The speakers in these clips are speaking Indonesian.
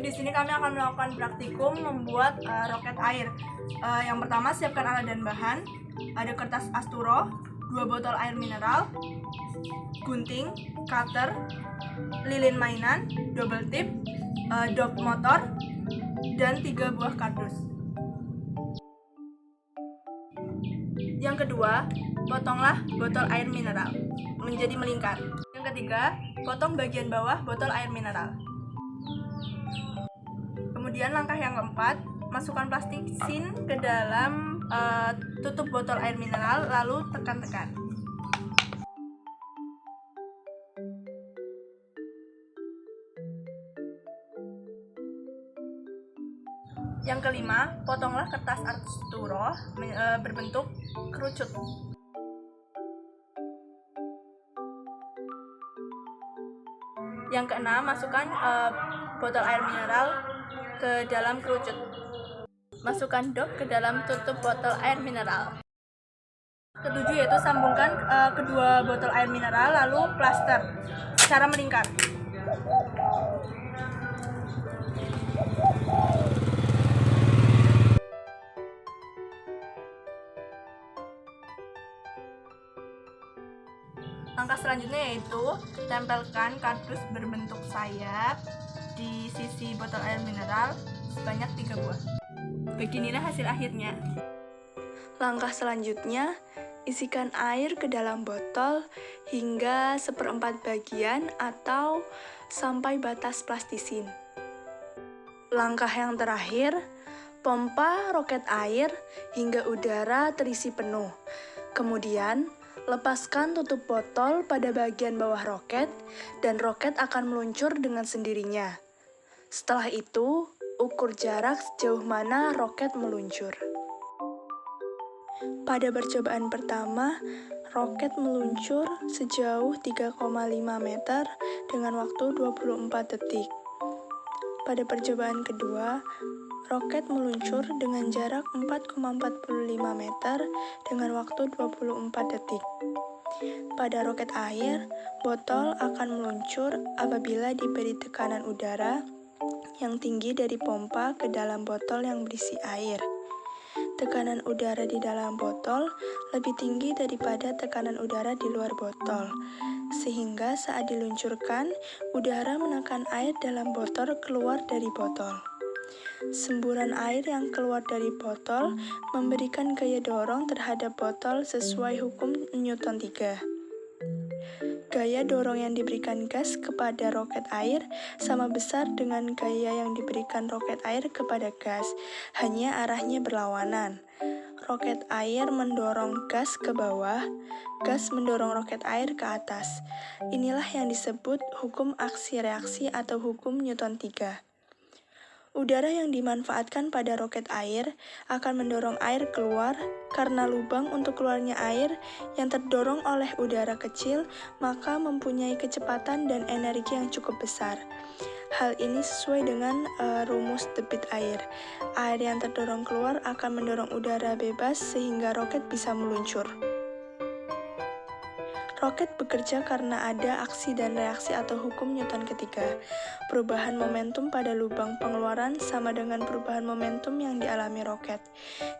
di sini kami akan melakukan praktikum membuat roket air. Yang pertama, siapkan alat dan bahan. Ada kertas asturo, 2 botol air mineral, gunting, cutter, lilin mainan, double tip, dop motor, dan 3 buah kardus. Yang kedua, potonglah botol air mineral menjadi melingkar. Yang ketiga, potong bagian bawah botol air mineral. Kemudian langkah yang keempat, masukkan plastik sin ke dalam tutup botol air mineral, lalu tekan-tekan. Yang kelima, potonglah kertas asturo berbentuk kerucut. Yang keenam, masukkan botol air mineral ke dalam kerucut. Masukkan dop ke dalam tutup botol air mineral. Ketujuh yaitu sambungkan kedua botol air mineral lalu plaster secara melingkar. Langkah selanjutnya yaitu tempelkan kardus berbentuk sayap di sisi botol air mineral sebanyak 3 buah. Beginilah hasil akhirnya. Langkah selanjutnya, isikan air ke dalam botol hingga 1/4 bagian atau sampai batas plastisin. Langkah yang terakhir, pompa roket air hingga udara terisi penuh. Kemudian, lepaskan tutup botol pada bagian bawah roket dan roket akan meluncur dengan sendirinya. Setelah itu, ukur jarak sejauh mana roket meluncur. Pada percobaan pertama, roket meluncur sejauh 3,5 meter dengan waktu 24 detik. Pada percobaan kedua, roket meluncur dengan jarak 4,45 meter dengan waktu 24 detik. Pada roket air, botol akan meluncur apabila diberi tekanan udara yang tinggi dari pompa ke dalam botol yang berisi air. Tekanan udara di dalam botol lebih tinggi daripada tekanan udara di luar botol, sehingga saat diluncurkan, udara menekan air dalam botol keluar dari botol. Semburan air yang keluar dari botol memberikan gaya dorong terhadap botol sesuai hukum Newton 3. Gaya dorong yang diberikan gas kepada roket air sama besar dengan gaya yang diberikan roket air kepada gas, hanya arahnya berlawanan. Roket air mendorong gas ke bawah, gas mendorong roket air ke atas. Inilah yang disebut hukum aksi-reaksi atau hukum Newton 3. Udara yang dimanfaatkan pada roket air akan mendorong air keluar karena lubang untuk keluarnya air yang terdorong oleh udara kecil maka mempunyai kecepatan dan energi yang cukup besar. Hal ini sesuai dengan rumus debit air. Air yang terdorong keluar akan mendorong udara bebas sehingga roket bisa meluncur. Roket bekerja karena ada aksi dan reaksi atau hukum Newton ketiga. Perubahan momentum pada lubang pengeluaran sama dengan perubahan momentum yang dialami roket.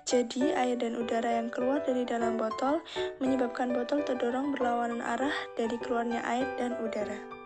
Jadi, air dan udara yang keluar dari dalam botol menyebabkan botol terdorong berlawanan arah dari keluarnya air dan udara.